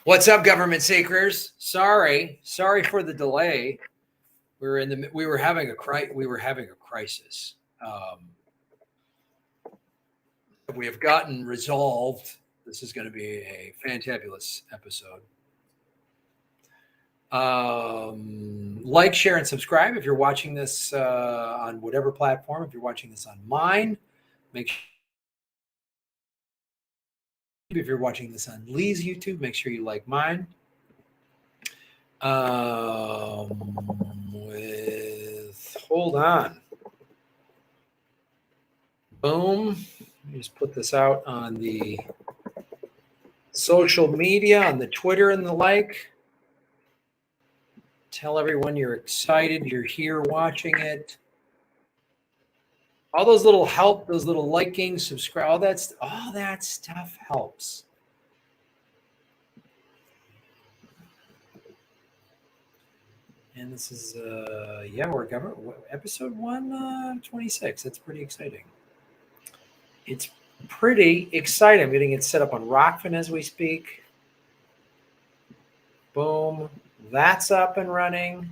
What's up, government seekers? Sorry for the delay. We were having a crisis. We have gotten resolved. This is going to be a fantabulous episode. Like, share, and subscribe if you're watching this on whatever platform. If you're watching this on mine, make sure. If you're watching this on Lee's YouTube, make sure you like mine. Hold on. Boom. Let me just put this out on the social media, on the Twitter and the like. Tell everyone you're excited, you're here watching it. All those little help, those little liking, subscribe, all that stuff helps. And this is we're government episode 126. That's pretty exciting. It's pretty exciting. I'm getting it set up on Rockfin as we speak. Boom. That's up and running.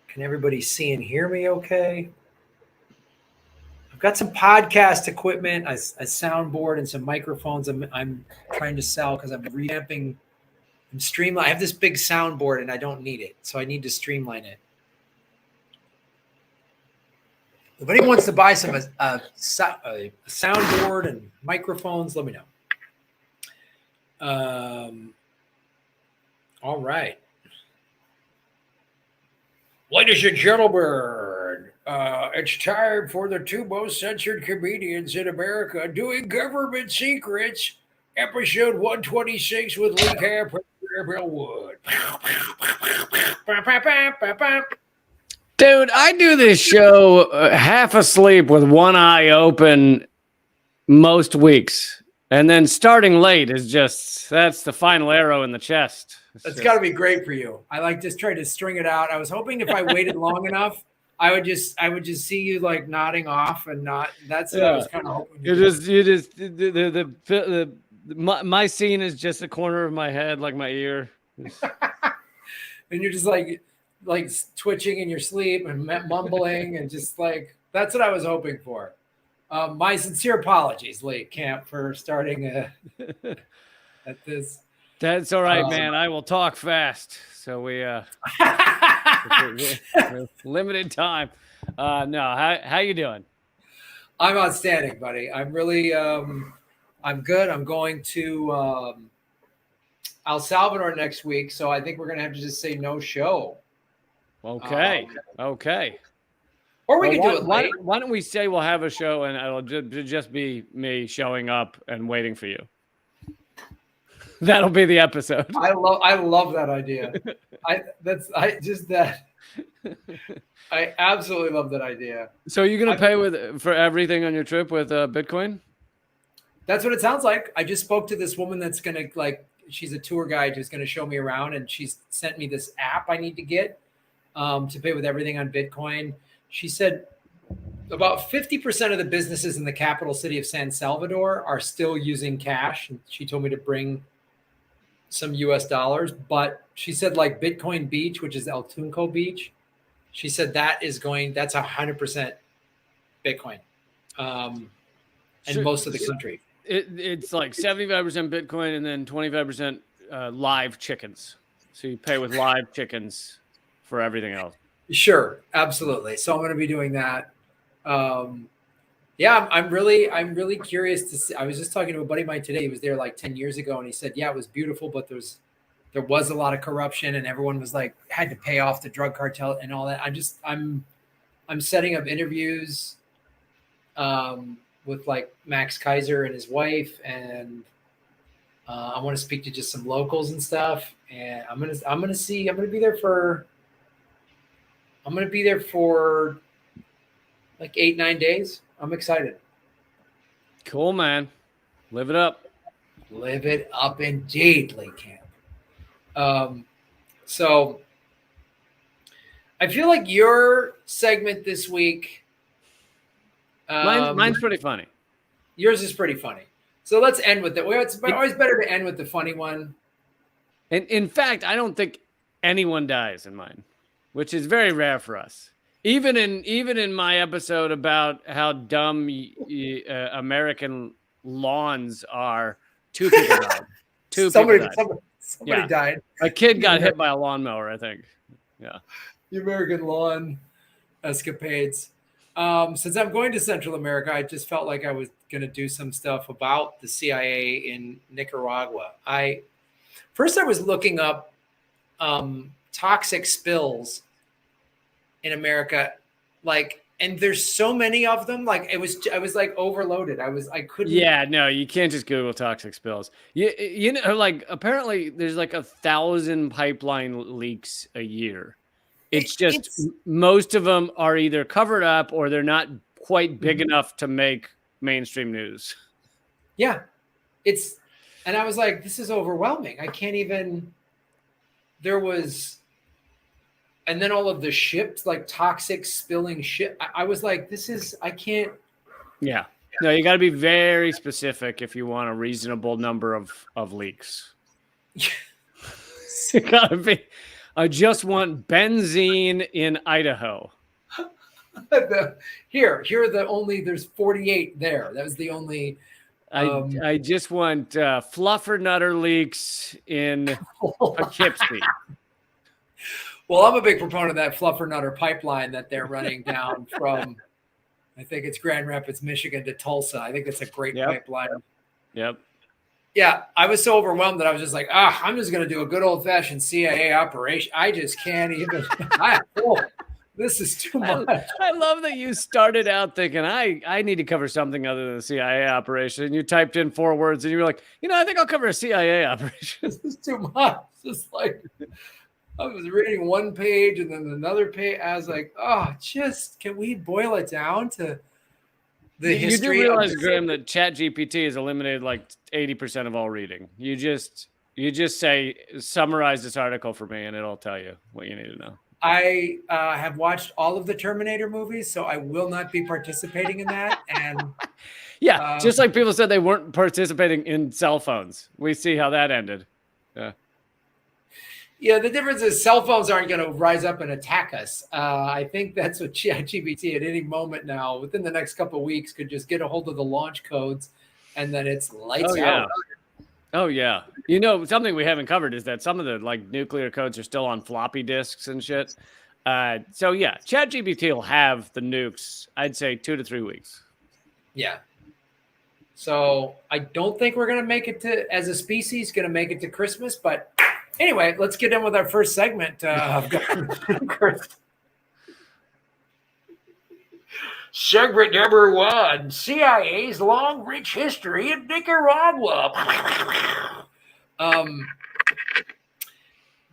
Can everybody see and hear me okay? I've got some podcast equipment, a soundboard, and some microphones I'm trying to sell because I'm revamping. I have this big soundboard and I don't need it, so I need to streamline it. If anyone wants to buy some a soundboard and microphones, let me know. All right. Ladies and gentlemen, it's time for the two most censored comedians in America doing government secrets, episode 126 with Lee Camp and Bill Wood. Dude, I do this show half asleep with one eye open most weeks. And then starting late is that's the final arrow in the chest. That's got to be great for you. I just tried to string it out. I was hoping if I waited long enough, I would just see you like nodding off and not. That's what I was kind of hoping. My scene is just a corner of my head, like my ear. And you're just like twitching in your sleep and mumbling and just like, that's what I was hoping for. My sincere apologies, Lee Camp, for starting at this. That's all right, man. I will talk fast. So we limited time. No, how you doing? I'm outstanding, buddy. I'm really I'm good. I'm going to El Salvador next week, so I think we're gonna have to just say no show. Okay. Or we can do it late. Why don't we say we'll have a show and it'll just be me showing up and waiting for you. That'll be the episode. I love that idea. I absolutely love that idea. So you're gonna pay for everything on your trip with Bitcoin? That's what it sounds like. I just spoke to this woman that's gonna she's a tour guide who's gonna show me around, and she's sent me this app I need to get to pay with everything on Bitcoin. She said about 50% of the businesses in the capital city of San Salvador are still using cash. And she told me to bring some US dollars, but she said like Bitcoin Beach, which is El Tunco Beach, she said that's 100% Bitcoin. And most of the country. It's like 75% Bitcoin and then 25% live chickens. So you pay with live chickens for everything else. Sure, absolutely. So I'm going to be doing that. I'm really curious to see. I was just talking to a buddy of mine today. He was there like 10 years ago, and he said, yeah, it was beautiful, but there was a lot of corruption, and everyone was like had to pay off the drug cartel and all that. I'm setting up interviews with like Max Kaiser and his wife, and I want to speak to just some locals and stuff. And I'm gonna be there for like 8-9 days. I'm excited. Cool, man. Live it up. Live it up indeed, Lee Camp. So I feel like your segment this week. Mine's pretty funny. Yours is pretty funny. So let's end with it. Well, it's always better to end with the funny one. And in fact, I don't think anyone dies in mine, which is very rare for us. Even in my episode about how dumb American lawns are, 2 people died. Somebody Yeah. died. A kid got hit by a lawnmower, I think. Yeah. The American lawn escapades. Since I'm going to Central America, I just felt like I was going to do some stuff about the CIA in Nicaragua. First I was looking up toxic spills in America, and there's so many of them. I was like overloaded. I couldn't. Yeah, no, you can't just Google toxic spills. You know, like apparently there's like 1,000 pipeline leaks a year. It's most of them are either covered up or they're not quite big enough to make mainstream news. Yeah, and I was like, this is overwhelming. I can't even. There was. And then all of the ships, like toxic spilling ship. I was like, I can't. Yeah. No, you got to be very specific if you want a reasonable number of leaks. You got to be. I just want benzene in Idaho. There's 48 there. That was the only. I just want fluffernutter leaks in Poughkeepsie. Well, I'm a big proponent of that fluffernutter pipeline that they're running down from, I think it's Grand Rapids, Michigan to Tulsa. I think that's a great pipeline. Yep. Yeah, I was so overwhelmed that I was just like, I'm just going to do a good old-fashioned CIA operation. I just can't even. This is too much. I love that you started out thinking, I need to cover something other than a CIA operation. And you typed in 4 words and you were like, I think I'll cover a CIA operation. This is too much. It's just like, I was reading one page and then another page. I was like, can we boil it down to the history? You do realize, Graham, that ChatGPT has eliminated like 80% of all reading. You just say, summarize this article for me and it'll tell you what you need to know. I have watched all of the Terminator movies, so I will not be participating in that. And yeah, just like people said they weren't participating in cell phones. We see how that ended. Yeah. Yeah, the difference is cell phones aren't going to rise up and attack us. I think that's what ChatGPT at any moment now, within the next couple of weeks, could just get a hold of the launch codes, and then it's lights out. Oh yeah. Something we haven't covered is that some of the like nuclear codes are still on floppy disks and shit. So yeah, ChatGPT will have the nukes. I'd say 2 to 3 weeks. Yeah. So I don't think we're going to make it as a species, going to make it to Christmas, but. Anyway, let's get in with our first segment of Segment number 1, CIA's long, rich history in Nicaragua.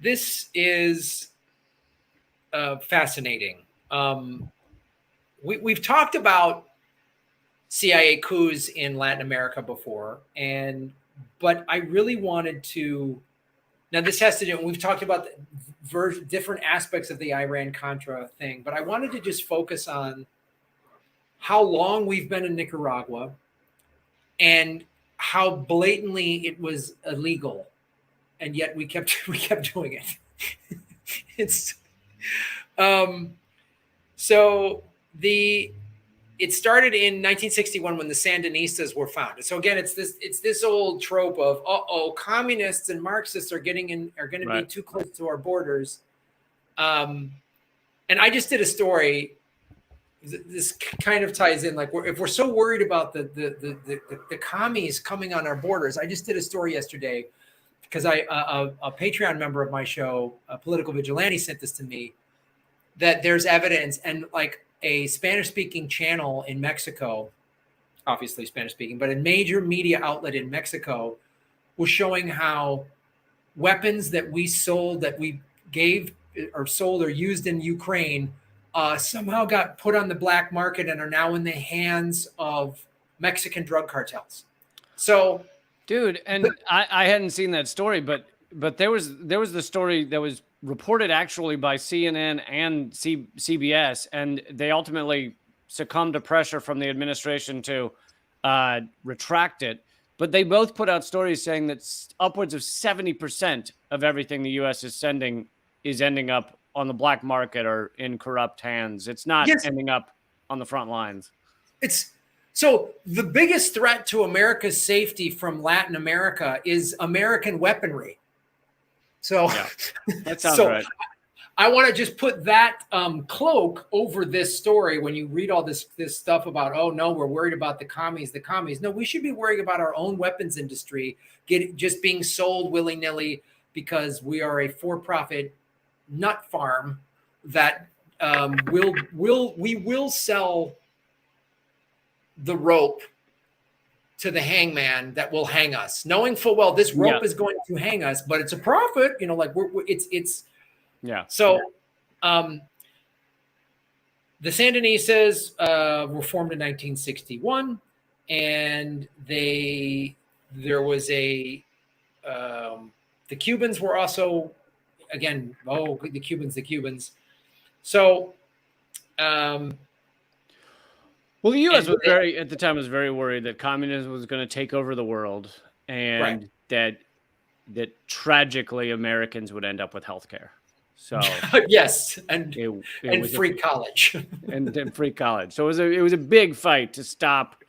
This is fascinating. We've talked about CIA coups in Latin America before, but I really wanted to. Now, this has to do, and we've talked about different aspects of the Iran-Contra thing, but I wanted to just focus on how long we've been in Nicaragua and how blatantly it was illegal, and yet we kept doing it. It started in 1961 when the Sandinistas were founded. So again, it's this old trope of communists and Marxists are going to be too close to our borders. And I just did a story. This kind of ties in, like if we're so worried about the commies coming on our borders. I just did a story yesterday because a Patreon member of my show, a Political Vigilante, sent this to me, that there's evidence, and like a Spanish-speaking channel in Mexico, obviously Spanish-speaking, but a major media outlet in Mexico was showing how weapons that we gave or sold or used in Ukraine somehow got put on the black market and are now in the hands of Mexican drug cartels. So, dude, and I hadn't seen that story, but there was the story that was reported actually by CNN and CBS, and they ultimately succumbed to pressure from the administration to retract it. but they both put out stories saying that upwards of 70% of everything the U.S. is sending is ending up on the black market or in corrupt hands. It's not ending up on the front lines. So the biggest threat to America's safety from Latin America is American weaponry. So that sounds right. I want to just put that cloak over this story when you read all this stuff about, oh, no, we're worried about the commies. No, we should be worried about our own weapons industry just being sold willy-nilly because we are a for-profit nut farm that we will sell the rope to the hangman that will hang us, knowing full well this rope is going to hang us, but it's a profit, like it's. So the Sandinistas were formed in 1961, and there was the Cubans were also, again, the Cubans. So well, the U.S. at the time was very worried that communism was going to take over the world, and that tragically Americans would end up with health care. So yes, and free college, and free college. So it was a big fight to stop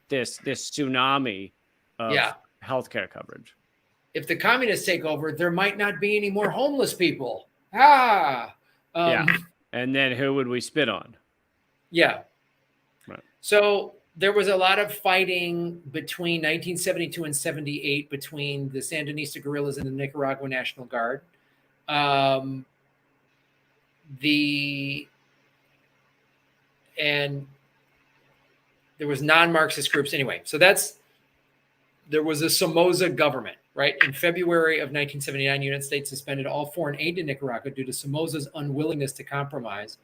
this tsunami of healthcare coverage. If the communists take over, there might not be any more homeless people. And then who would we spit on? Yeah. Right. So there was a lot of fighting between 1972 and 78 between the Sandinista guerrillas and the Nicaragua National Guard. And there was non-Marxist groups anyway. So there was a Somoza government, right? In February of 1979, the United States suspended all foreign aid to Nicaragua due to Somoza's unwillingness to compromise.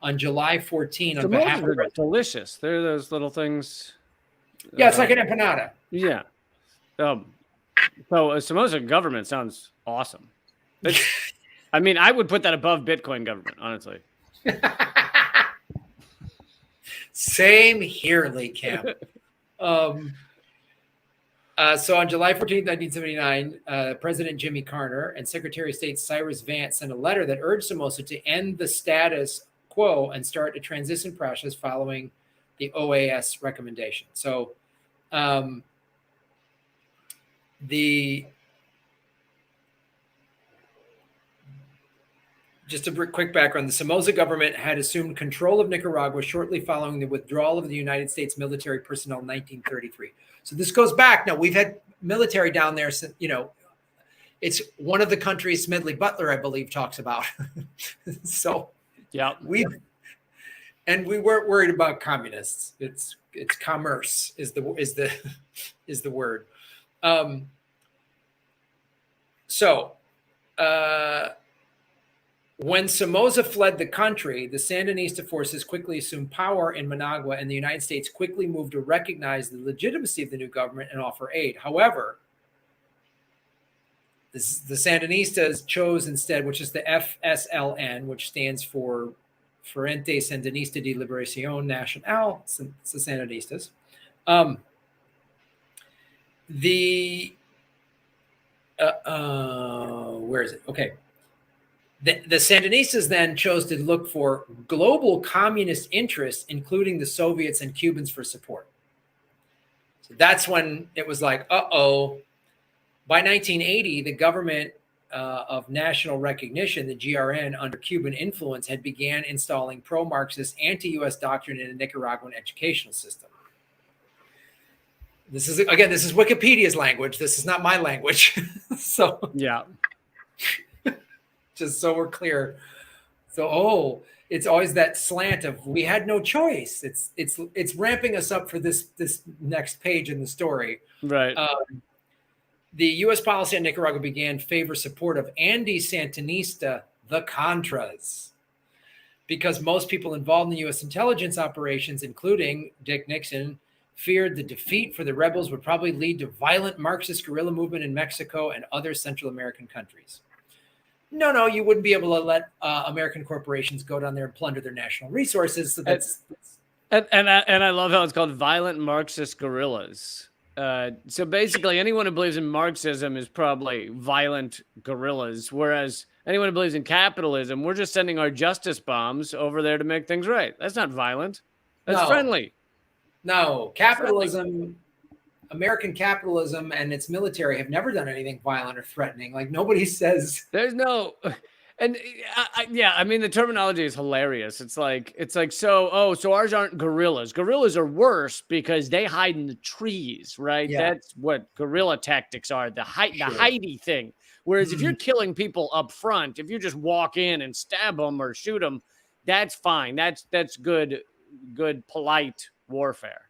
On July 14, on behalf of delicious. They're those little things. Yeah, it's like an empanada. Yeah. So a Somoza government sounds awesome. I mean, I would put that above Bitcoin government, honestly. Same here, Lee Camp. So on July 14th, 1979, President Jimmy Carter and Secretary of State Cyrus Vance sent a letter that urged Somoza to end the status quo and start a transition process following the OAS recommendation. So just a quick background, the Somoza government had assumed control of Nicaragua shortly following the withdrawal of the United States military personnel in 1933. So this goes back. Now, we've had military down there since, it's one of the countries Smedley Butler, I believe, talks about. So we weren't worried about communists. It's commerce is the word. When Somoza fled the country, the Sandinista forces quickly assumed power in Managua, and the United States quickly moved to recognize the legitimacy of the new government and offer aid. However, the Sandinistas chose instead, which is the FSLN, which stands for Frente Sandinista de Liberación Nacional, it's the Sandinistas. Where is it? Okay. The Sandinistas then chose to look for global communist interests, including the Soviets and Cubans, for support. So that's when it was like, uh-oh. By 1980, the government of national recognition, the GRN, under Cuban influence, had began installing pro-Marxist, anti-U.S. doctrine in the Nicaraguan educational system. This is Wikipedia's language. This is not my language. So yeah. Just so we're clear. So, it's always that slant of we had no choice. It's ramping us up for this next page in the story. Right. The U.S. policy on Nicaragua began favor support of anti-Sandinista, the Contras, because most people involved in the U.S. intelligence operations, including Dick Nixon, feared the defeat for the rebels would probably lead to violent Marxist guerrilla movement in Mexico and other Central American countries. No, you wouldn't be able to let American corporations go down there and plunder their national resources. So that's and I love how it's called violent Marxist guerrillas. So basically, anyone who believes in Marxism is probably violent guerrillas, whereas anyone who believes in capitalism, we're just sending our justice bombs over there to make things right. That's not violent. That's No, friendly. no, Friendly. capitalism, American capitalism and its military have never done anything violent or threatening. Like nobody says. There's no, and yeah, I mean the terminology is hilarious. It's like so ours aren't gorillas. Gorillas are worse because they hide in the trees, right? Yeah, That's what guerrilla tactics are. The sure. hidey thing. Whereas if you're killing people up front, if you just walk in and stab them or shoot them, that's fine. That's good polite warfare.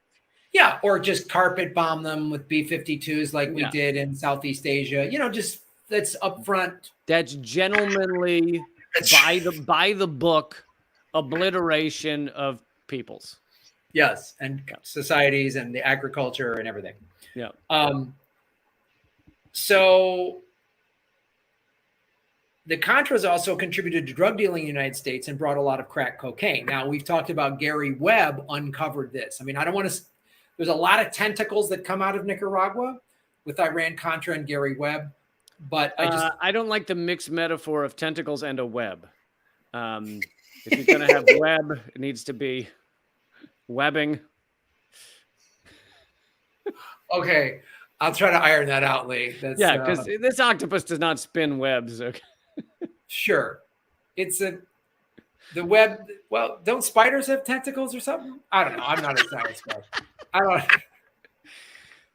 Yeah, or just carpet bomb them with B-52s like we Yeah. did in Southeast Asia. Just that's upfront. That's gentlemanly, by the book obliteration of peoples. Yes, and societies and the agriculture and everything. Yeah. So the Contras also contributed to drug dealing in the United States and brought a lot of crack cocaine. Now, we've talked about Gary Webb uncovered this. I mean, I don't want to – there's a lot of tentacles that come out of Nicaragua with Iran-Contra and Gary Webb. But I don't like the mixed metaphor of tentacles and a web. If you're going to have web, it needs to be webbing. Okay. I'll try to iron that out, Lee. Yeah, because this octopus does not spin webs. Okay. Sure. It's the web. Well, don't spiders have tentacles or something? I don't know. I'm not a science guy. I don't.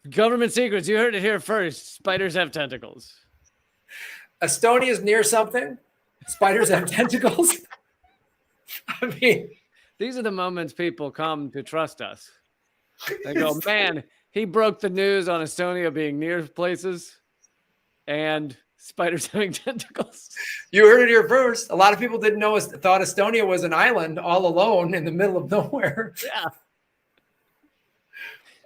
Government secrets. You heard it here first. Spiders have tentacles. Estonia's near something. Spiders have tentacles. I mean, these are the moments people come to trust us. They go, man, he broke the news on Estonia being near places and spiders having tentacles. You heard it here first. A lot of people didn't know, thought Estonia was an island all alone in the middle of nowhere. Yeah.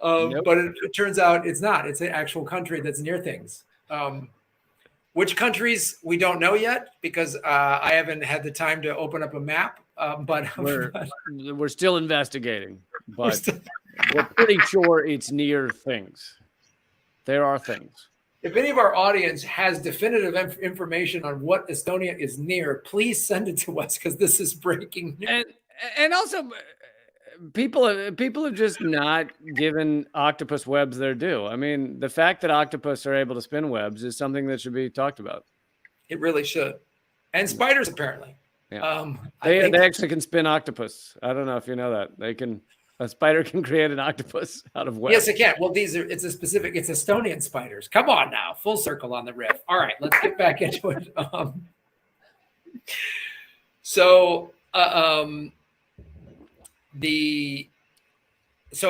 Nope. But it turns out it's not. It's an actual country that's near things. Which countries we don't know yet because I haven't had the time to open up a map. But we're still investigating. But we're pretty sure it's near things. There are things. If any of our audience has definitive information on what Estonia is near, please send it to us because this is breaking news. And also, people have just not given octopus webs their due. I mean, the fact that octopus are able to spin webs is something that should be talked about. It really should. And spiders, apparently. Yeah. They actually can spin octopus. I don't know if you know that. A spider can create an octopus out of web. Yes, it can. Well, it's Estonian spiders. Come on now. Full circle on the riff. All right, let's get back into it. So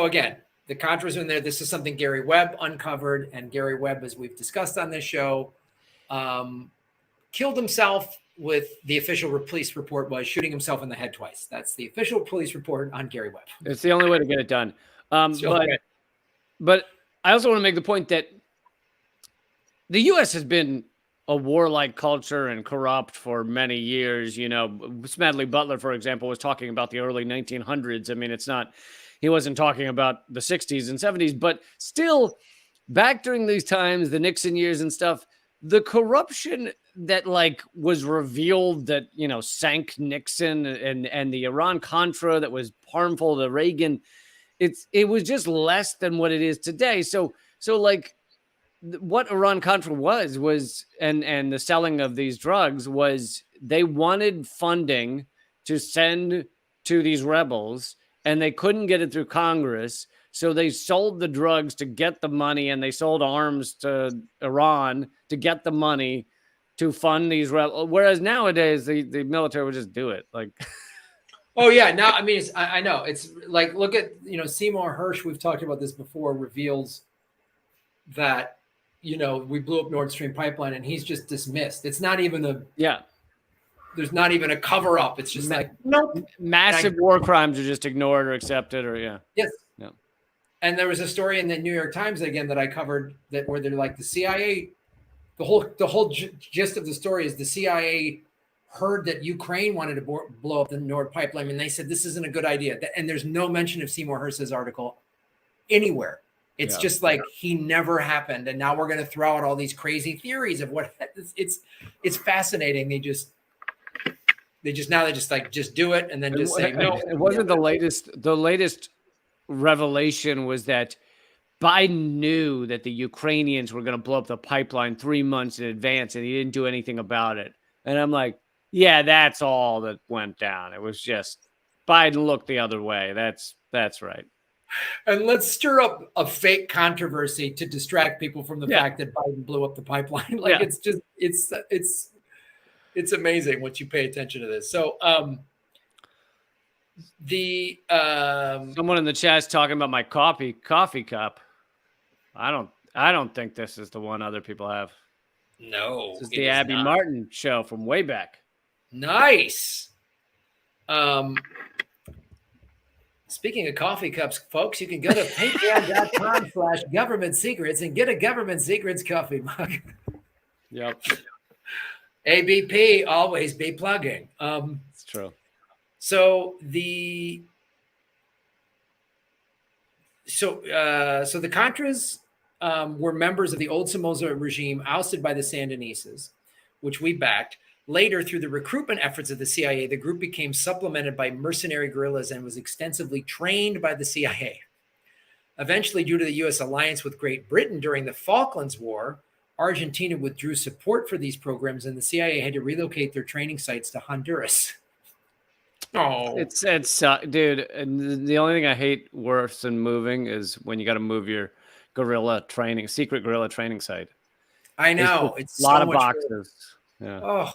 again, the Contras are in there. This is something Gary Webb uncovered, and Gary Webb, as we've discussed on this show, killed himself with the official police report was shooting himself in the head twice. That's the official police report on Gary Webb. It's the only way to get it done. But I also want to make the point that the U.S. has been a warlike culture and corrupt for many years. You know, Smedley Butler, for example, was talking about the early 1900s. I mean, he wasn't talking about the 60s and 70s, but still back during these times, the Nixon years and stuff, the corruption that was revealed that, sank Nixon and the Iran-Contra that was harmful to Reagan, it was just less than what it is today. So what Iran-Contra was and the selling of these drugs was they wanted funding to send to these rebels and they couldn't get it through Congress. So they sold the drugs to get the money and they sold arms to Iran to get the money to fund these rebels. Whereas nowadays the military would just do it. Oh yeah. Now, I mean, I know it's like, look at, Seymour Hersh, we've talked about this before, reveals that, we blew up Nord Stream pipeline and he's just dismissed. It's not even there's not even a cover up. It's just nope. Massive war crimes are just ignored or accepted Yes. Yeah. And there was a story in the New York Times again that I covered where they're like the CIA, the whole gist of the story is the CIA heard that Ukraine wanted to blow up the Nord pipeline and they said this isn't a good idea. And there's no mention of Seymour Hersh's article anywhere. It's just like he never happened, and now we're going to throw out all these crazy theories of what it's fascinating. They just do it and then just say no. It wasn't the latest. The latest revelation was that Biden knew that the Ukrainians were going to blow up the pipeline 3 months in advance, and he didn't do anything about it. And I'm like, yeah, that's all that went down. It was just Biden looked the other way. That's right. And let's stir up a fake controversy to distract people from the fact that Biden blew up the pipeline. It's amazing once you pay attention to this. So someone in the chat's talking about my coffee cup. I don't think this is the one other people have. No, this is the Abby Martin show from way back. Nice. Speaking of coffee cups, folks, you can go to patreon.com/government secrets and get a government secrets coffee mug. Yep. ABP, always be plugging. It's true. So the Contras were members of the old Somoza regime ousted by the Sandinistas, which we backed. Later, through the recruitment efforts of the CIA, the group became supplemented by mercenary guerrillas and was extensively trained by the CIA. Eventually, due to the U.S. alliance with Great Britain during the Falklands War, Argentina withdrew support for these programs, and the CIA had to relocate their training sites to Honduras. Oh, it's dude. And the only thing I hate worse than moving is when you got to move your secret guerrilla training site. I know it's a lot of boxes. Yeah. Oh,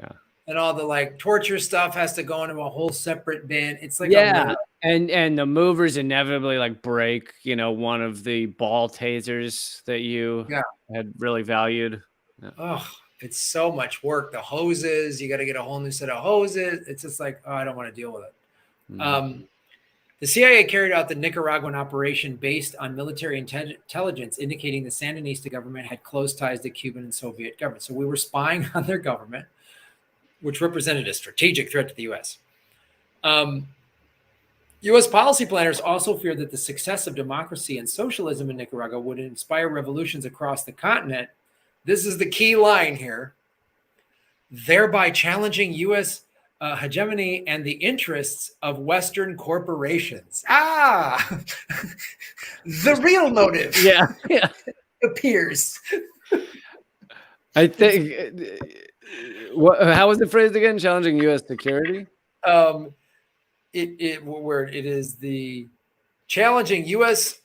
yeah. And all the torture stuff has to go into a whole separate bin. It's like and the movers inevitably break, one of the ball tasers that you had really valued. Yeah. Oh, it's so much work. The hoses, you got to get a whole new set of hoses. It's just I don't want to deal with it. Mm-hmm. The CIA carried out the Nicaraguan operation based on military intelligence, indicating the Sandinista government had close ties to Cuban and Soviet governments. So we were spying on their government, which represented a strategic threat to the U.S. U.S. policy planners also feared that the success of democracy and socialism in Nicaragua would inspire revolutions across the continent. This is the key line here, thereby challenging U.S. Hegemony and the interests of Western corporations. The real motive. Yeah. Appears. I think. How was it phrased again? Challenging U.S. security. It is the challenging U.S.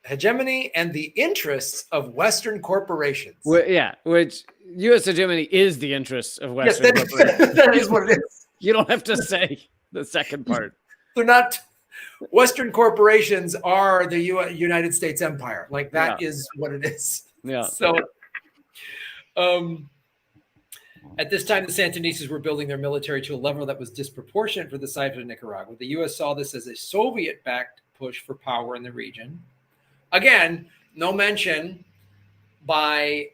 hegemony and the interests of Western corporations. Which U.S. hegemony is the interests of Western corporations. That is what it is. You don't have to say the second part. They're not. Western corporations are the United States empire. That is what it is. Yeah. So, at this time, the Sandinistas were building their military to a level that was disproportionate for the size of Nicaragua. The U.S. saw this as a Soviet-backed push for power in the region. Again, no mention by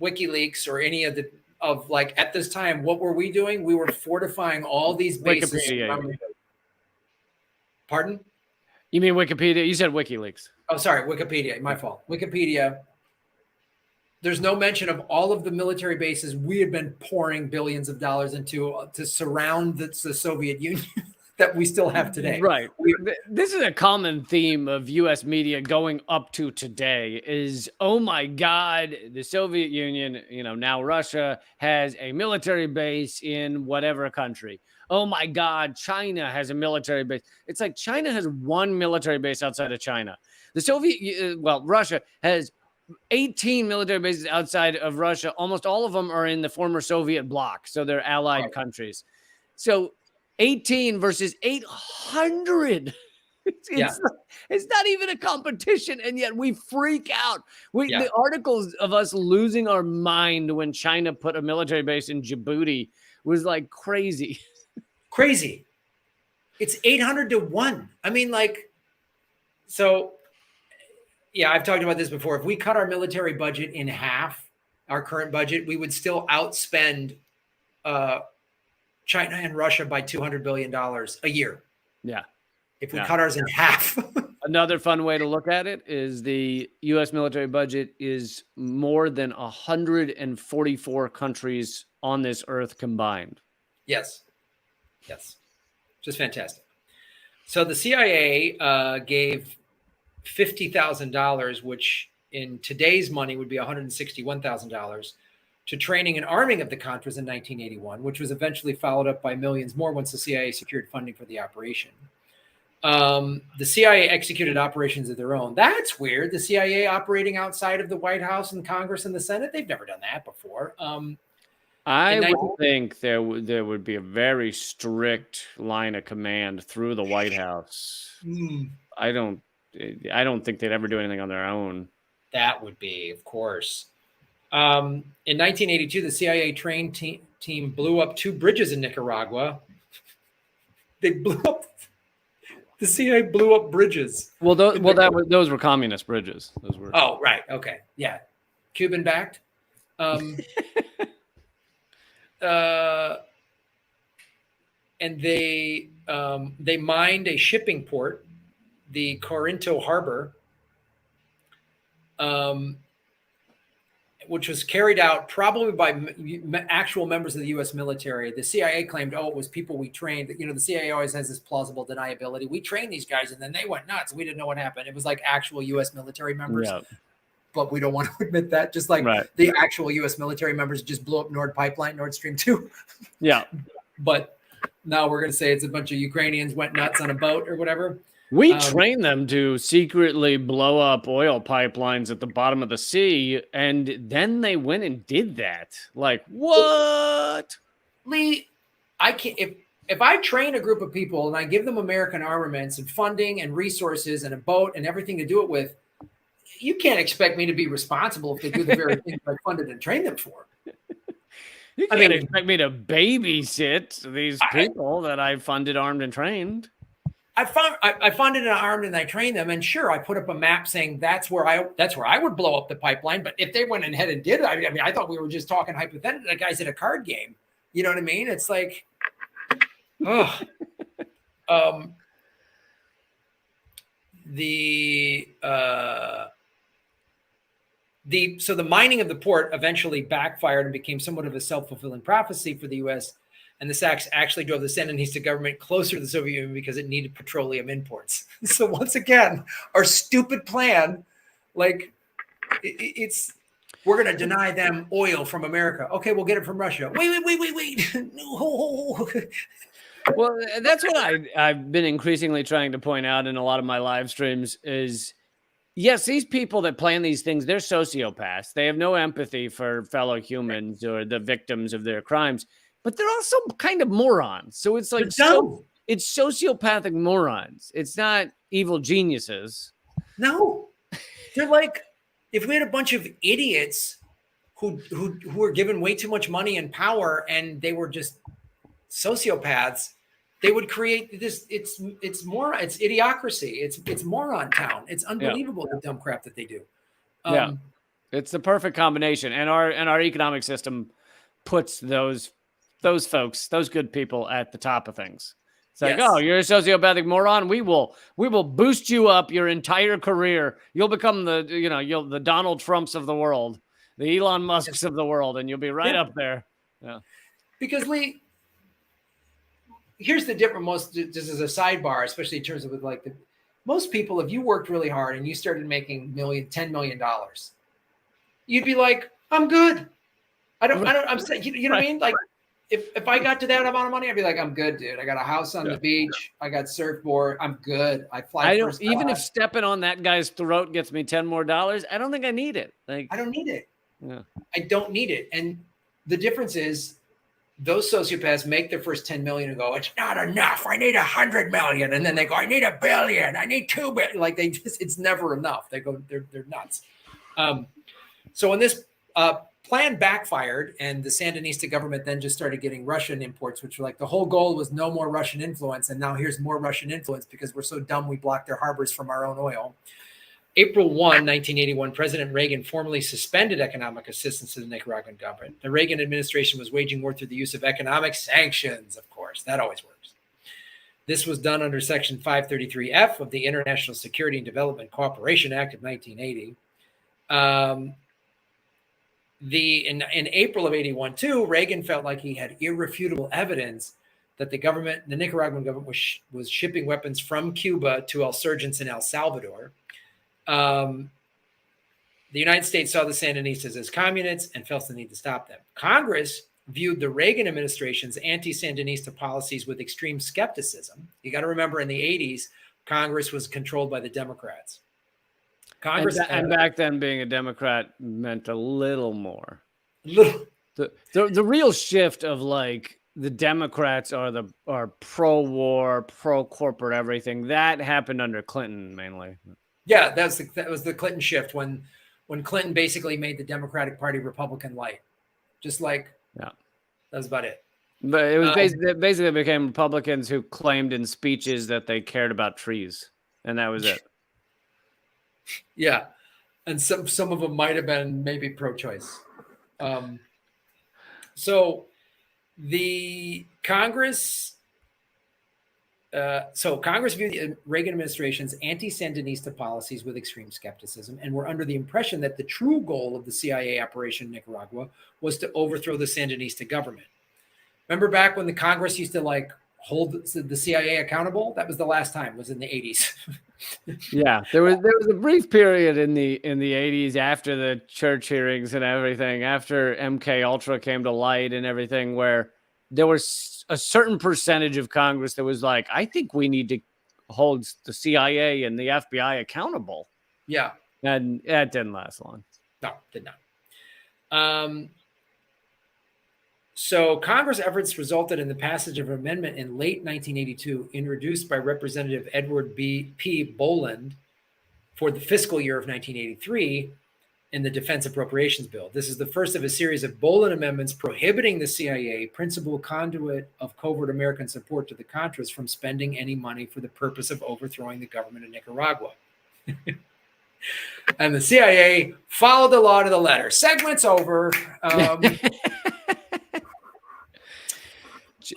WikiLeaks or any of at this time, what were we doing? We were fortifying all these bases. Wikipedia. Pardon? You mean Wikipedia? You said WikiLeaks. Oh, sorry, Wikipedia. My fault. Wikipedia. There's no mention of all of the military bases we had been pouring billions of dollars into to surround the Soviet Union that we still have today. Right. This is a common theme of U.S. media going up to today is, oh my God, the Soviet Union, now Russia has a military base in whatever country. Oh my God, China has a military base. It's like China has one military base outside of China. Russia has 18 military bases outside of Russia. Almost all of them are in the former Soviet bloc. So they're allied countries. So 18 versus 800. It's not even a competition. And yet we freak out. The articles of us losing our mind when China put a military base in Djibouti was crazy. Crazy. It's 800 to 1. I mean, so... Yeah, I've talked about this before. If we cut our military budget in half, our current budget, we would still outspend China and Russia by $200 billion a year. Yeah. if we cut ours in half. Another fun way to look at it is the U.S. military budget is more than 144 countries on this earth combined. Yes. Just fantastic. So the CIA gave $50,000, which in today's money would be $161,000, to training and arming of the Contras in 1981, which was eventually followed up by millions more once the CIA secured funding for the operation. The CIA executed operations of their own. That's weird. The CIA operating outside of the White House and Congress and the Senate. They've never done that before. I would think there would be a very strict line of command through the White House. I don't think they'd ever do anything on their own. That would be, of course. In 1982, the CIA trained team blew up 2 bridges in Nicaragua. The CIA blew up bridges. Well, those were communist bridges. Those were. Oh, right. Okay. Yeah. Cuban backed. And they mined a shipping port, the Corinto Harbor, which was carried out probably by actual members of the U.S. military. The CIA claimed, it was people we trained. You know, the CIA always has this plausible deniability. We trained these guys, and then they went nuts. We didn't know what happened. It was like actual U.S. military members. Yeah. But we don't want to admit that. Just like the actual U.S. military members just blew up Nord Stream 2. Yeah. But now we're going to say it's a bunch of Ukrainians went nuts on a boat or whatever. We trained them to secretly blow up oil pipelines at the bottom of the sea, and then they went and did that. Like, what? Lee, I can't. If I train a group of people and I give them American armaments and funding and resources and a boat and everything to do it with, you can't expect me to be responsible if they do the very things I funded and trained them for. You can't expect me to babysit these people that I funded, armed, and trained. I funded and armed and I trained them, and sure, I put up a map saying that's where I would blow up the pipeline. But if they went ahead and did it, I mean, I thought we were just talking hypothetically, like guys at a card game. You know what I mean? It's like, so the mining of the port eventually backfired and became somewhat of a self-fulfilling prophecy for the U.S. And the Sacs actually drove the Sandinista government closer to the Soviet Union because it needed petroleum imports. So once again, our stupid plan, like we're going to deny them oil from America. Okay, we'll get it from Russia. Wait. No. Well, that's what I've been increasingly trying to point out in a lot of my live streams is, yes, these people that plan these things, they're sociopaths. They have no empathy for fellow humans or the victims of their crimes. But they're also kind of morons. So it's like it's sociopathic morons. It's not evil geniuses. No. They're like, if we had a bunch of idiots who were given way too much money and power and they were just sociopaths, they would create this. It's idiocracy. It's moron town. It's unbelievable the dumb crap that they do. It's the perfect combination. And our economic system puts those folks, those good people at the top of things. It's like, you're a sociopathic moron. We will boost you up your entire career. You'll become the Donald Trumps of the world, the Elon Musks of the world, and you'll be right up there. Yeah. Because Lee, here's the difference. Just as a sidebar, especially in terms of most people, if you worked really hard and you started making $10 million, you'd be like, I'm good. I'm saying, you know what I mean? Like, if I got to that amount of money, I'd be like, I'm good, dude. I got a house on the beach. I got surfboard. I'm good. I fly. Even if stepping on that guy's throat gets me $10 more, I don't think I need it. I don't need it. Yeah. I don't need it. And the difference is those sociopaths make their first 10 million and go, it's not enough. I need 100 million. And then they go, I need $1 billion. I need $2 billion. Like it's never enough. They go, they're nuts. So when this plan backfired and the Sandinista government then just started getting Russian imports, which were like the whole goal was no more Russian influence. And now here's more Russian influence because we're so dumb we blocked their harbors from our own oil. April 1, 1981, President Reagan formally suspended economic assistance to the Nicaraguan government. The Reagan administration was waging war through the use of economic sanctions, of course. That always works. This was done under Section 533F of the International Security and Development Cooperation Act of 1980. In April of 81 too, Reagan felt like he had irrefutable evidence that the Nicaraguan government was shipping weapons from Cuba to insurgents in El Salvador. The United States saw the Sandinistas as communists and felt the need to stop them. Congress viewed the Reagan administration's anti-Sandinista policies with extreme skepticism. You got to remember, in the 80s, Congress was controlled by the Democrats. And back then, being a Democrat meant a little more. The real shift of like the Democrats are pro-war, pro-corporate everything, that happened under Clinton mainly. Yeah, that was the Clinton shift when Clinton basically made the Democratic Party Republican light. Just like, yeah, that's about it. But it was basically became Republicans who claimed in speeches that they cared about trees, and that was it. Yeah, and some of them might have been maybe pro-choice. So the Congress viewed the Reagan administration's anti-Sandinista policies with extreme skepticism and were under the impression that the true goal of the CIA operation in Nicaragua was to overthrow the Sandinista government. Remember back when the Congress used to like hold the CIA accountable? That was the last time, was in the 80s. Yeah, there was a brief period in the 80s after the church hearings and everything, after MK Ultra came to light and everything, where there was a certain percentage of Congress that was like, I think we need to hold the CIA and the FBI accountable. Yeah. And that didn't last long. No, did not. So Congress efforts resulted in the passage of an amendment in late 1982 introduced by Representative Edward P. Boland for the fiscal year of 1983 in the Defense Appropriations Bill. This is the first of a series of Boland amendments prohibiting the CIA, principal conduit of covert American support to the Contras, from spending any money for the purpose of overthrowing the government of Nicaragua. And the CIA followed the law to the letter. Segment's over.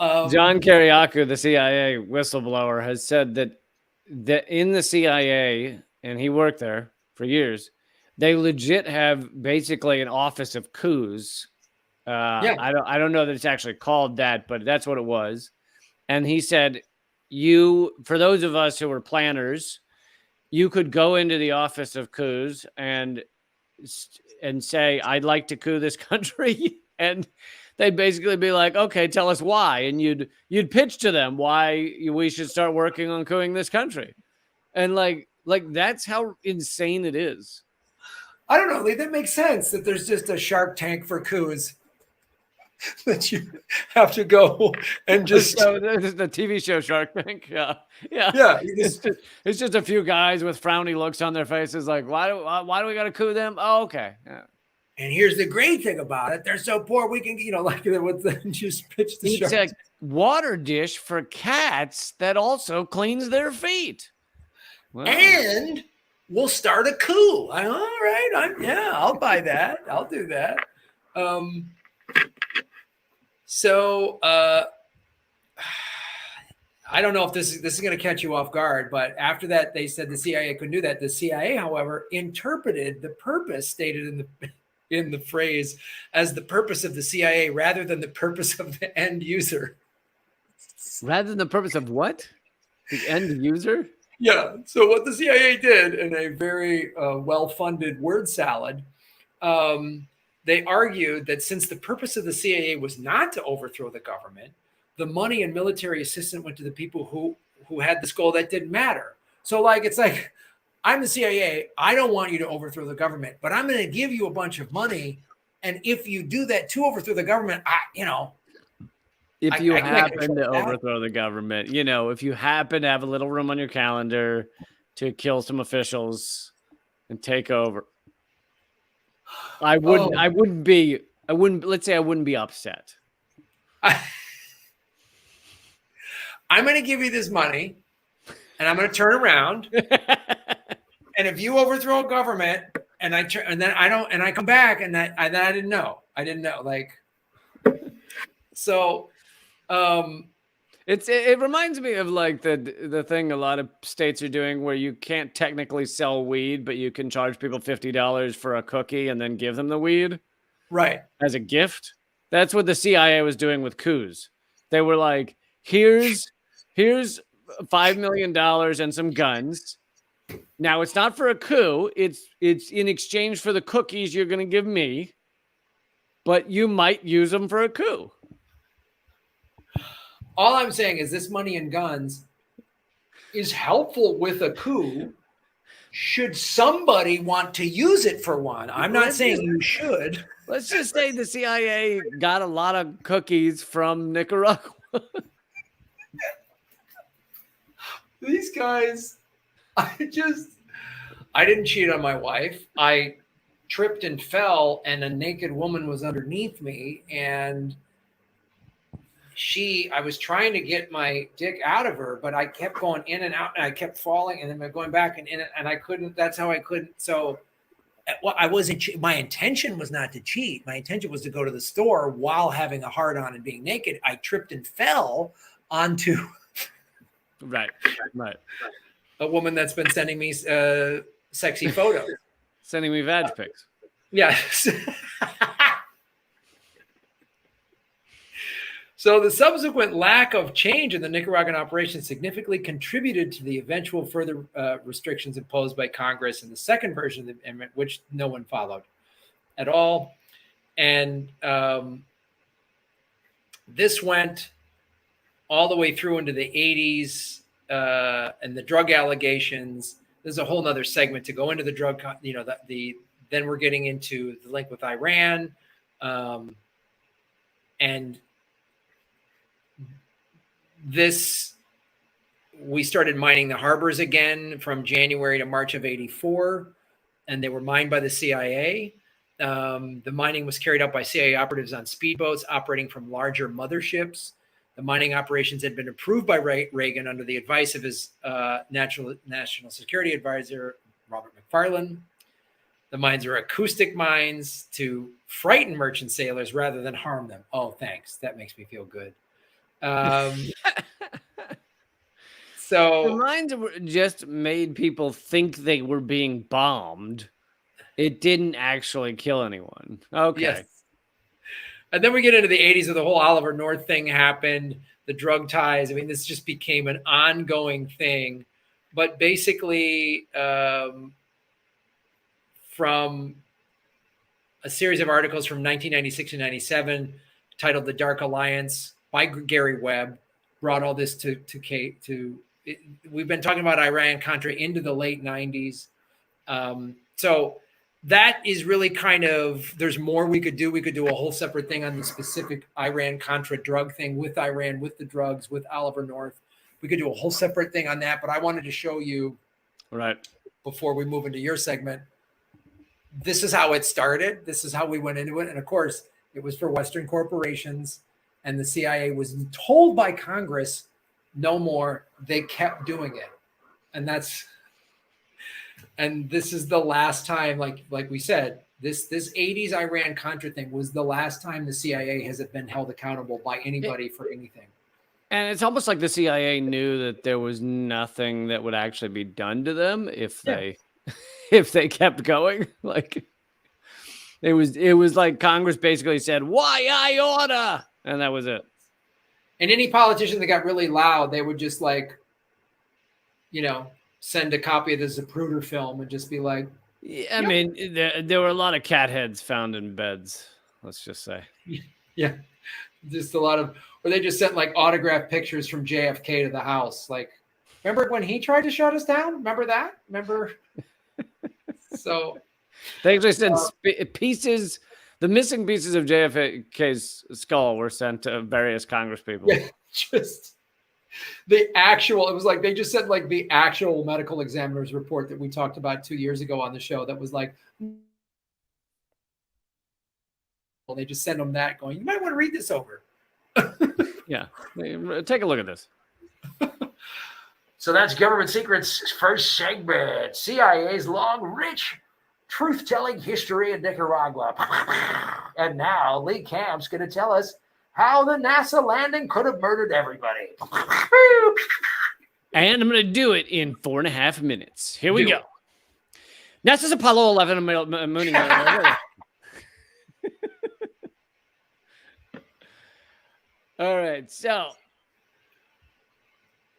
John Kiriakou, the CIA whistleblower, has said that in the CIA, and he worked there for years, they legit have basically an office of coups. I don't know that it's actually called that, but that's what it was. And he said, for those of us who were planners, you could go into the office of coups and say, I'd like to coup this country. And they'd basically be like, okay, tell us why. And you'd pitch to them why we should start working on cooing this country. And like that's how insane it is. I don't know, Lee, that makes sense that there's just a Shark Tank for coups that you have to go and just the TV show Shark Tank. Yeah. It's just a few guys with frowny looks on their faces like, why do we got to coup them? Oh, okay. Yeah. And here's the great thing about it. They're so poor, we can, just pitch the It's a water dish for cats that also cleans their feet. Wow. And we'll start a coup. All right. I'll buy that. I'll do that. I don't know if this is going to catch you off guard, but after that, they said the CIA couldn't do that. The CIA, however, interpreted the purpose stated in the phrase as the purpose of the CIA rather than the purpose of the end user. Rather than the purpose of what? The end user? Yeah. So what the CIA did in a very well-funded word salad, they argued that since the purpose of the CIA was not to overthrow the government, the money and military assistance went to the people who had this goal that didn't matter. So it's like, I'm the CIA. I don't want you to overthrow the government, but I'm going to give you a bunch of money. And if you do that to overthrow the government, if you happen to overthrow the government, if you happen to have a little room on your calendar to kill some officials and take over, I wouldn't be upset. I'm going to give you this money and I'm going to turn around. And if you overthrow a government and I come back and I didn't know. So it's It reminds me of like the thing a lot of states are doing where you can't technically sell weed, but you can charge people $50 for a cookie and then give them the weed Right. as a gift. That's what the CIA was doing with coups. They were like, here's $5 million and some guns. Now it's not for a coup. It's in exchange for the cookies you're going to give me, but you might use them for a coup. All I'm saying is this money and guns is helpful with a coup. Should somebody want to use it for one? I'm not saying you should. Let's just say the CIA got a lot of cookies from Nicaragua. These guys, I didn't cheat on my wife. I tripped and fell, and a naked woman was underneath me, and I was trying to get my dick out of her, but I kept going in and out, and I kept falling, and then going back and in, and I couldn't. That's how I couldn't. So, well, I wasn't. My intention was not to cheat. My intention was to go to the store while having a hard on and being naked. I tripped and fell onto right. a woman that's been sending me sexy photos, sending me vag pics. Yes. So the subsequent lack of change in the Nicaraguan operation significantly contributed to the eventual further restrictions imposed by Congress in the second version of the amendment, which no one followed at all. And this went all the way through into the 80s and the drug allegations. There's a whole nother segment to go into the drug, then we're getting into the link with Iran. And we started mining the harbors again from January to March of 84, and they were mined by the CIA. The mining was carried out by CIA operatives on speedboats operating from larger motherships. The mining operations had been approved by Reagan under the advice of his national security advisor, Robert McFarlane. The mines are acoustic mines to frighten merchant sailors rather than harm them. Oh, thanks. That makes me feel good. So the mines just made people think they were being bombed. It didn't actually kill anyone. Okay. Yes. And then we get into the 80s where the whole Oliver North thing happened, the drug ties. I mean, this just became an ongoing thing. But basically, from a series of articles from 1996 and 97 titled The Dark Alliance by Gary Webb, brought all this to we've been talking about Iran-Contra into the late 90s. So that is really kind of, there's more we could do. We could do a whole separate thing on the specific Iran-Contra drug thing with Iran, with the drugs, with Oliver North. We could do a whole separate thing on that, but I wanted to show you, right, before we move into your segment, this is how it started. This is how we went into it. And of course, it was for Western corporations, and the CIA was told by Congress, no more. They kept doing it. And this is the last time, like we said, this 80s Iran-Contra thing was the last time the CIA has been held accountable by anybody for anything. And it's almost like the CIA knew that there was nothing that would actually be done to them if they kept going. Like it was like Congress basically said, "Why I order," and that was it. And any politician that got really loud, they would just send a copy of the Zapruder film and just be like, yeah, I mean, there were a lot of cat heads found in beds. Let's just say, yeah, just a lot of, or they just sent like autographed pictures from JFK to the house. Like, remember when he tried to shut us down? Remember that? Remember? So they actually sent pieces. The missing pieces of JFK's skull were sent to various Congress people. Yeah, just the actual, it was like they just sent like the actual medical examiner's report that we talked about 2 years ago on the show that was like, well, they just sent them that going, you might want to read this over. Yeah, take a look at this. So that's Government Secrets' first segment. CIA's long, rich, truth-telling history in Nicaragua. And now Lee Camp's going to tell us how the NASA landing could have murdered everybody. And I'm going to do it in 4.5 minutes. Here we Do go. NASA's Apollo 11 mooning. All right. So,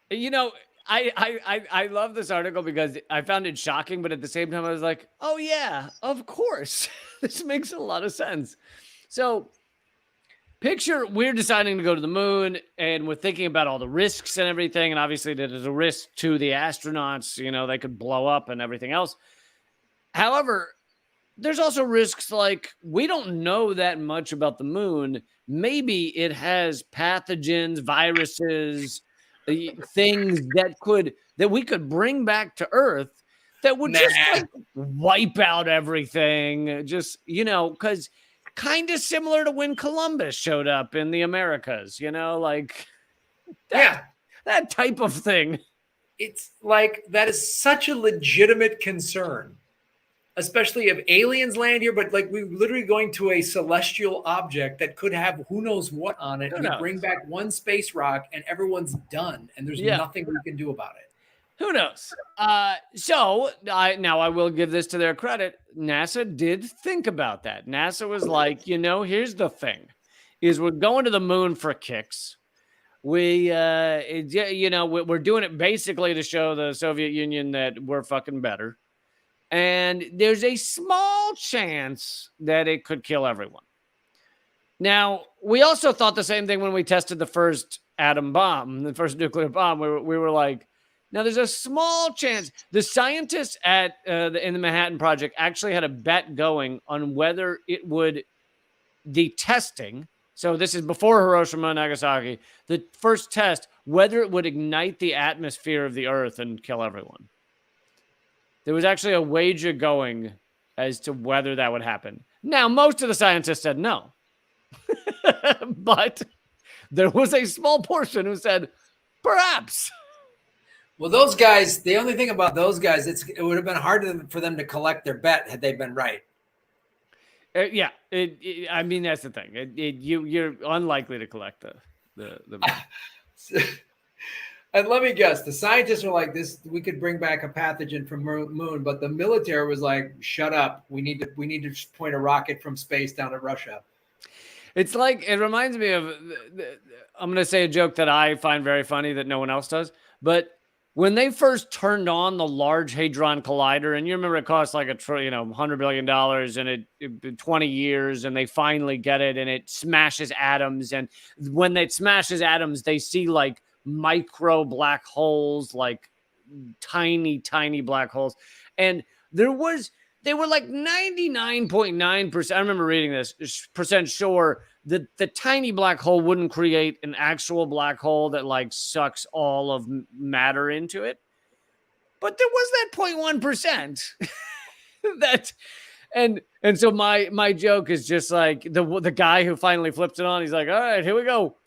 you know, I love this article because I found it shocking, but at the same time, I was like, oh, yeah, of course. This makes a lot of sense. So, picture we're deciding to go to the moon and we're thinking about all the risks and everything. And obviously, there's a risk to the astronauts. You know, they could blow up and everything else. However, there's also risks like we don't know that much about the moon. Maybe it has pathogens, viruses, things that we could bring back to Earth that would just like wipe out everything. Just, you know, because kind of similar to when Columbus showed up in the Americas, you know, like that type of thing. It's like that is such a legitimate concern. Especially if aliens land here, but like we're literally going to a celestial object that could have who knows what on it. We bring back one space rock and everyone's done, and there's nothing we can do about it. Who knows? So I will give this to their credit. NASA did think about that. NASA was like, you know, here's the thing: is we're going to the moon for kicks. We're doing it basically to show the Soviet Union that we're fucking better. And there's a small chance that it could kill everyone. Now, we also thought the same thing when we tested the first atom bomb, the first nuclear bomb. We were like, now there's a small chance. The scientists in the Manhattan Project actually had a bet going on whether it would, the testing, so this is before Hiroshima and Nagasaki, the first test, whether it would ignite the atmosphere of the Earth and kill everyone. There was actually a wager going as to whether that would happen. Now, most of the scientists said no. But there was a small portion who said, perhaps. Well, those guys, the only thing about those guys, it would have been hard for them to collect their bet had they been right. I mean, that's the thing. You're unlikely to collect the bet. And let me guess, the scientists were like, "This, we could bring back a pathogen from moon," but the military was like, "Shut up! We need to point a rocket from space down to Russia." It's like, it reminds me of, I'm going to say a joke that I find very funny that no one else does, but when they first turned on the Large Hadron Collider, and you remember it cost like $100 billion and it 20 years, and they finally get it, and it smashes atoms, and when it smashes atoms, they see like micro black holes, like tiny black holes. And they were like 99.9%. I remember reading this percent sure that the tiny black hole wouldn't create an actual black hole that like sucks all of matter into it. But there was that 0.1% that, and so my joke is just like the guy who finally flips it on. He's like, all right, here we go.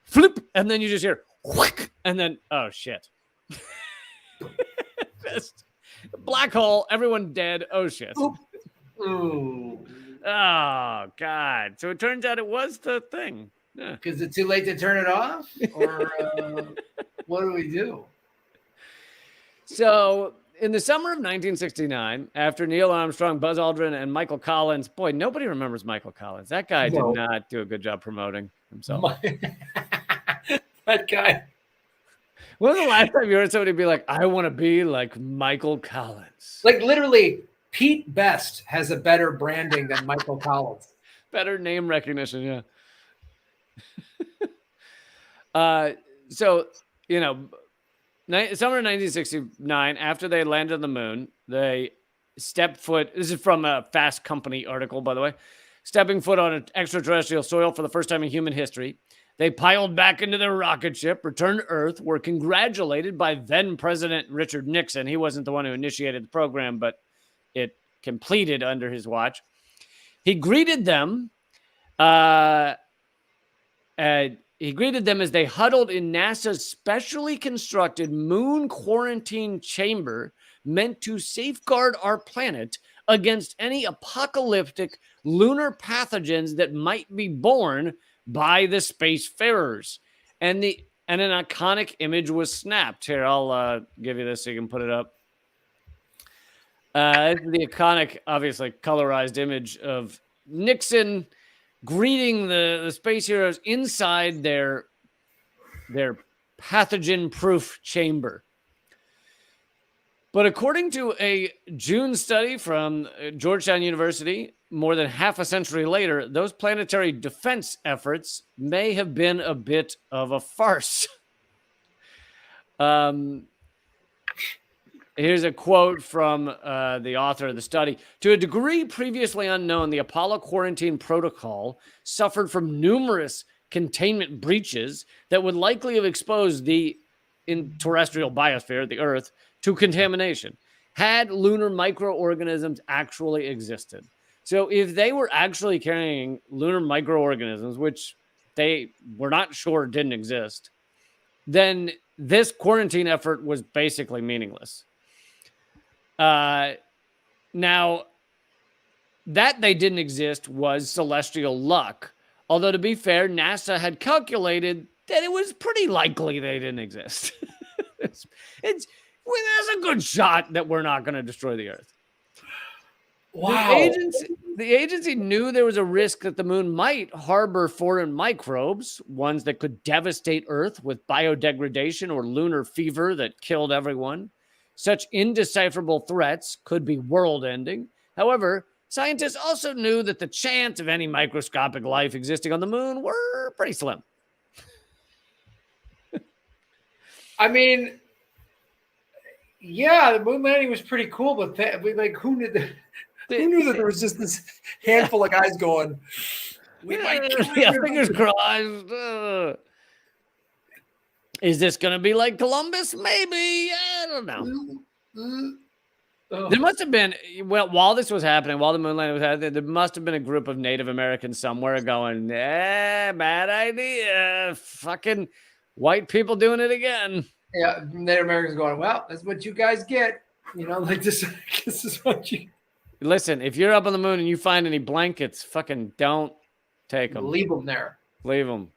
Flip. And then you just hear whack, and then, oh shit. Just black hole, everyone dead. Oh shit. Ooh. Oh God. So it turns out it was the thing. Because it's too late to turn it off? Or what do we do? So in the summer of 1969, after Neil Armstrong, Buzz Aldrin, and Michael Collins, boy, nobody remembers Michael Collins. That guy did not do a good job promoting himself. That guy. When was the last time you heard somebody be like, I want to be like Michael Collins? Like literally, Pete Best has a better branding than Michael Collins. Better name recognition, yeah. So, you know, summer of 1969, after they landed on the moon, they stepped foot. This is from a Fast Company article, by the way. Stepping foot on extraterrestrial soil for the first time in human history. They piled back into their rocket ship, returned to Earth, were congratulated by then President Richard Nixon. He wasn't the one who initiated the program, but it completed under his watch. He greeted them. He greeted them as they huddled in NASA's specially constructed moon quarantine chamber meant to safeguard our planet against any apocalyptic lunar pathogens that might be born by the spacefarers. And an iconic image was snapped. Here, I'll give you this so you can put it up. The iconic, obviously colorized image of Nixon greeting the space heroes inside their pathogen-proof chamber. But according to a June study from Georgetown University, more than half a century later, those planetary defense efforts may have been a bit of a farce. Here's a quote from the author of the study. To a degree previously unknown, the Apollo quarantine protocol suffered from numerous containment breaches that would likely have exposed the terrestrial biosphere, the Earth, to contamination, had lunar microorganisms actually existed. So if they were actually carrying lunar microorganisms, which they were not sure didn't exist, then this quarantine effort was basically meaningless. Now, that they didn't exist was celestial luck. Although, to be fair, NASA had calculated that it was pretty likely they didn't exist. There's a good shot that we're not going to destroy the Earth. Wow. The agency knew there was a risk that the moon might harbor foreign microbes, ones that could devastate Earth with biodegradation or lunar fever that killed everyone. Such indecipherable threats could be world-ending. However, scientists also knew that the chance of any microscopic life existing on the moon were pretty slim. I mean, yeah, the moon landing was pretty cool, but who knew that there was just this handful of guys going, we might fingers crossed. Is this going to be like Columbus? Maybe. I don't know. There must have been, while this was happening, while the moon landing was happening, there must have been a group of Native Americans somewhere going, bad idea. Fucking white people doing it again. Yeah, Native Americans going, well, that's what you guys get. Like this is what you... Listen, if you're up on the moon and you find any blankets, fucking don't take them. Leave them there. Leave them.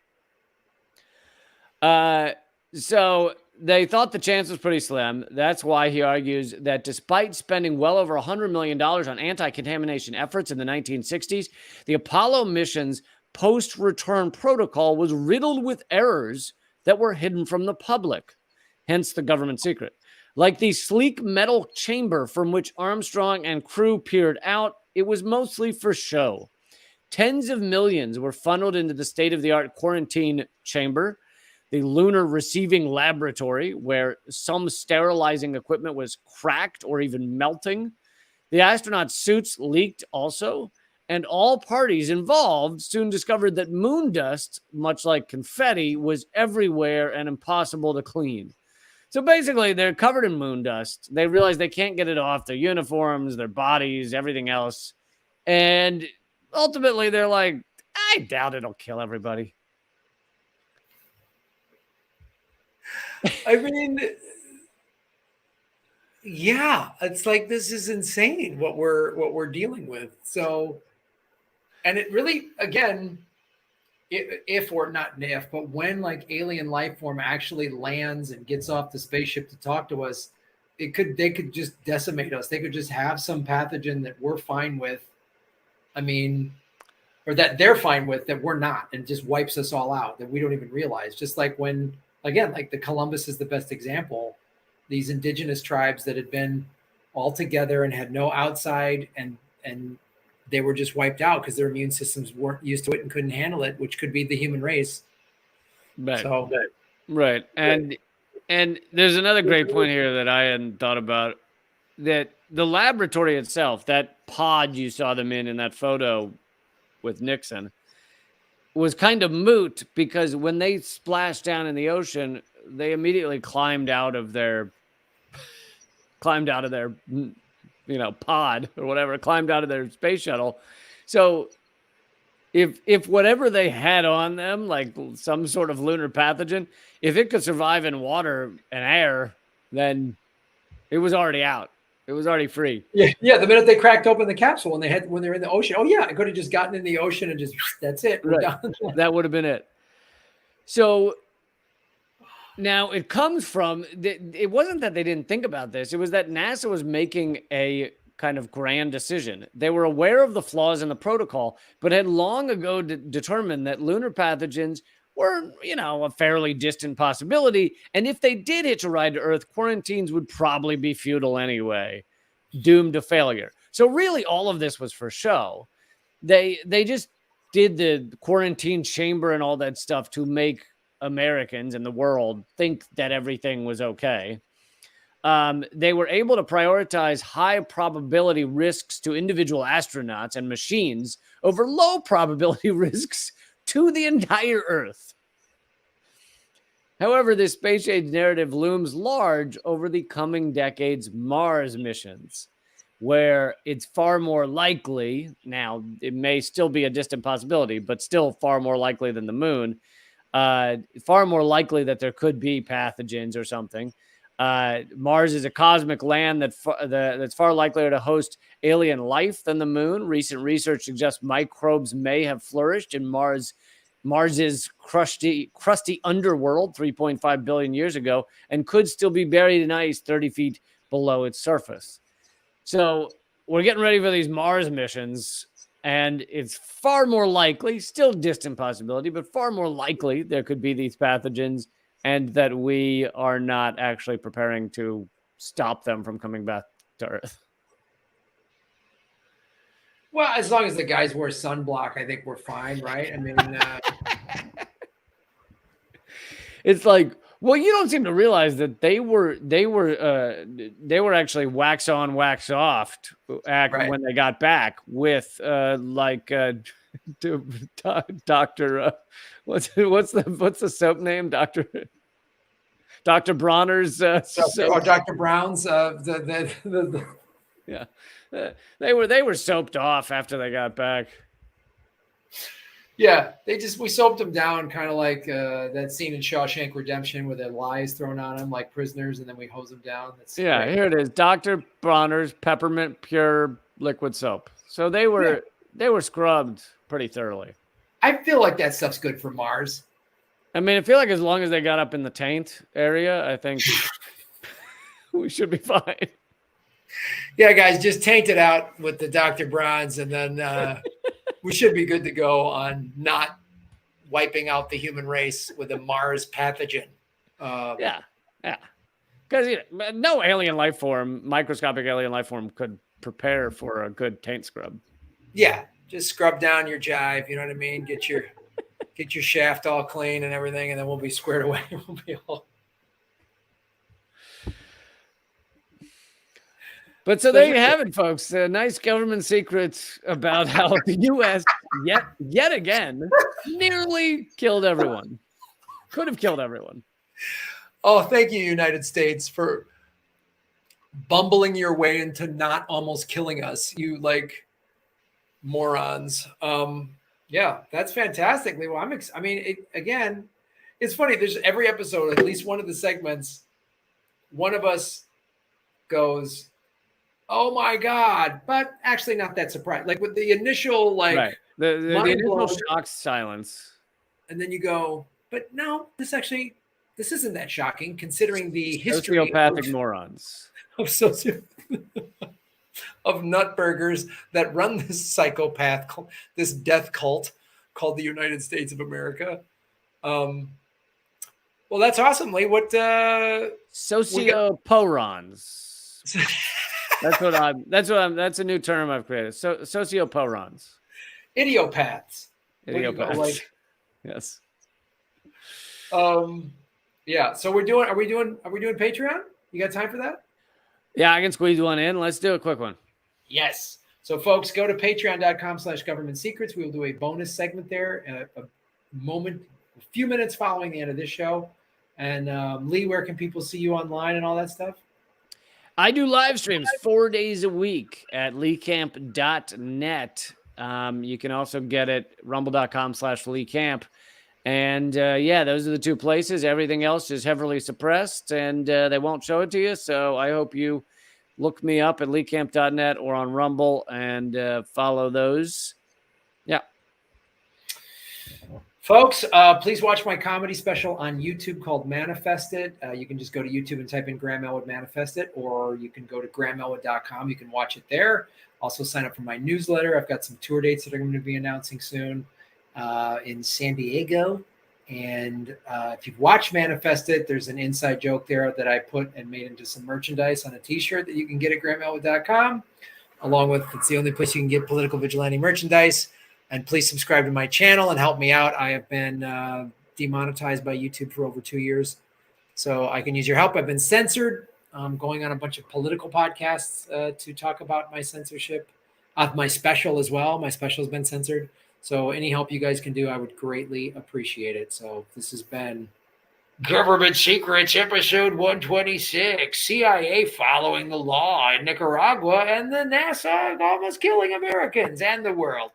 So they thought the chance was pretty slim. That's why he argues that despite spending well over $100 million on anti-contamination efforts in the 1960s, the Apollo mission's post-return protocol was riddled with errors that were hidden from the public, hence the government secret. Like the sleek metal chamber from which Armstrong and crew peered out, it was mostly for show. Tens of millions were funneled into the state-of-the-art quarantine chamber, the lunar receiving laboratory, where some sterilizing equipment was cracked or even melting. The astronaut suits leaked also, and all parties involved soon discovered that moon dust, much like confetti, was everywhere and impossible to clean. So basically, they're covered in moon dust. They realize they can't get it off their uniforms, their bodies, everything else. And ultimately, they're like, I doubt it'll kill everybody. I mean, yeah, it's like, this is insane what we're dealing with. So, and it really, again, if or not if, but when like alien life form actually lands and gets off the spaceship to talk to us, they could just decimate us. They could just have some pathogen that we're fine with. I mean, or that they're fine with that we're not, and just wipes us all out that we don't even realize. Just like when, again, like the Columbus is the best example. These indigenous tribes that had been all together and had no outside, and they were just wiped out because their immune systems weren't used to it and couldn't handle it, which could be the human race. Right. So, right. And there's another great point here that I hadn't thought about, that the laboratory itself, that pod you saw them in that photo with Nixon, was kind of moot because when they splashed down in the ocean, they immediately climbed out of their pod or whatever, climbed out of their space shuttle. So if whatever they had on them, like some sort of lunar pathogen, if it could survive in water and air, then it was already out. It was already free. Yeah. The minute they cracked open the capsule when they're in the ocean, oh yeah, I could have just gotten in the ocean and just that's it. We're done. That would have been it. So now it comes from it wasn't that they didn't think about this. It was that NASA was making a kind of grand decision. They were aware of the flaws in the protocol, but had long ago determined that lunar pathogens were, a fairly distant possibility. And if they did hitch a ride to Earth, quarantines would probably be futile anyway, doomed to failure. So really all of this was for show. They just did the quarantine chamber and all that stuff to make Americans and the world think that everything was okay. They were able to prioritize high probability risks to individual astronauts and machines over low probability risks to the entire Earth. However, this space age narrative looms large over the coming decade's Mars missions, where it's far more likely, now it may still be a distant possibility, but still far more likely than the moon, far more likely that there could be pathogens or something. Mars is a cosmic land that's far likelier to host alien life than the moon. Recent research suggests microbes may have flourished in Mars's crusty underworld 3.5 billion years ago and could still be buried in ice 30 feet below its surface. So we're getting ready for these Mars missions, and it's far more likely, still distant possibility, but far more likely there could be these pathogens and that we are not actually preparing to stop them from coming back to Earth. Well, as long as the guys wear sunblock, I think we're fine, right? I mean, it's like, well, you don't seem to realize that they were actually wax on, wax off when they got back with Doctor. What's the soap name? Dr. Bronner's. Dr. Brown's. Yeah, they were soaped off after they got back. Yeah, we soaped them down, kind of like that scene in Shawshank Redemption where the lye is thrown on them like prisoners, and then we hose them down. Great. Here it is, Dr. Bronner's peppermint pure liquid soap. So they were scrubbed pretty thoroughly. I feel like that stuff's good for Mars. I mean, I feel like as long as they got up in the taint area, I think we should be fine. Yeah, guys, just taint it out with the Dr. Bronze, and then we should be good to go on not wiping out the human race with a Mars pathogen. Yeah. Because no alien life form, microscopic alien life form, could prepare for a good taint scrub. Yeah, just scrub down your jive. You know what I mean? Get your shaft all clean and everything, and then we'll be squared away. We'll be all. But so there you have it, folks. Nice government secrets about how the U.S. yet again nearly killed everyone. Could have killed everyone. Oh, thank you, United States, for bumbling your way into not almost killing us. You morons. Yeah, that's fantastic. Well, again, it's funny. There's every episode, at least one of the segments, one of us goes, "Oh my God!" But actually, not that surprised. Like with the initial, right. The initial shock silence, and then you go, "But no, this isn't that shocking, considering the history sociopathic morons of of nutburgers that run this psychopath, this death cult called the United States of America." Well, that's awesome, Lee. What socioporons? That's a new term I've created. Socioporons. Idiopaths. Yes. Yeah. So are we doing Patreon? You got time for that? Yeah, I can squeeze one in. Let's do a quick one. Yes. So folks, go to patreon.com/government secrets. We will do a bonus segment there, a few minutes following the end of this show. And Lee, where can people see you online and all that stuff? I do live streams 4 days a week at leecamp.net. You can also get it rumble.com/leecamp. And those are the two places. Everything else is heavily suppressed, and they won't show it to you. So I hope you look me up at leecamp.net or on Rumble and follow those. Yeah. Folks, please watch my comedy special on YouTube called Manifest It. You can just go to YouTube and type in Graham Elwood Manifest It, or you can go to grahamelwood.com. You can watch it there. Also sign up for my newsletter. I've got some tour dates that I'm going to be announcing soon in San Diego. And if you've watched Manifest It, there's an inside joke there that I put and made into some merchandise on a t-shirt that you can get at grahamelwood.com, along with, it's the only place you can get political vigilante merchandise. And please subscribe to my channel and help me out. I have been demonetized by YouTube for over 2 years, so I can use your help. I've been censored. I'm going on a bunch of political podcasts to talk about my censorship. My special as well. My special has been censored. So any help you guys can do, I would greatly appreciate it. So this has been Government Secrets, episode 126, CIA following the law in Nicaragua, and the NASA almost killing Americans and the world.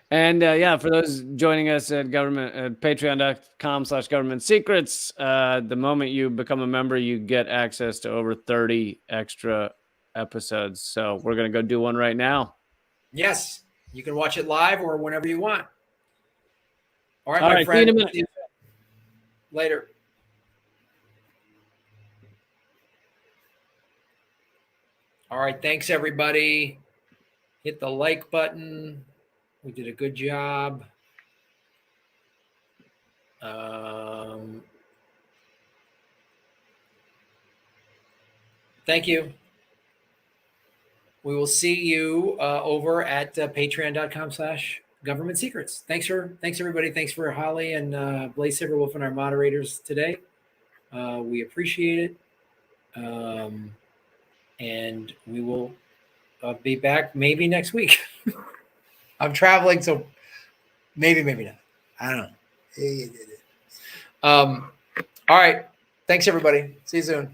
And for those joining us at patreon.com/government secrets, the moment you become a member, you get access to over 30 extra episodes. So we're going to go do one right now. Yes, you can watch it live or whenever you want. All right, All my right, friend. see you in a minute. Later. All right, thanks everybody. Hit the like button. We did a good job. Thank you. We will see you over at patreon.com/government secrets. Thanks everybody. Thanks for Holly and Blaze Silverwolf and our moderators today. We appreciate it. And we will be back maybe next week. I'm traveling, so maybe not. I don't know. All right. Thanks everybody. See you soon.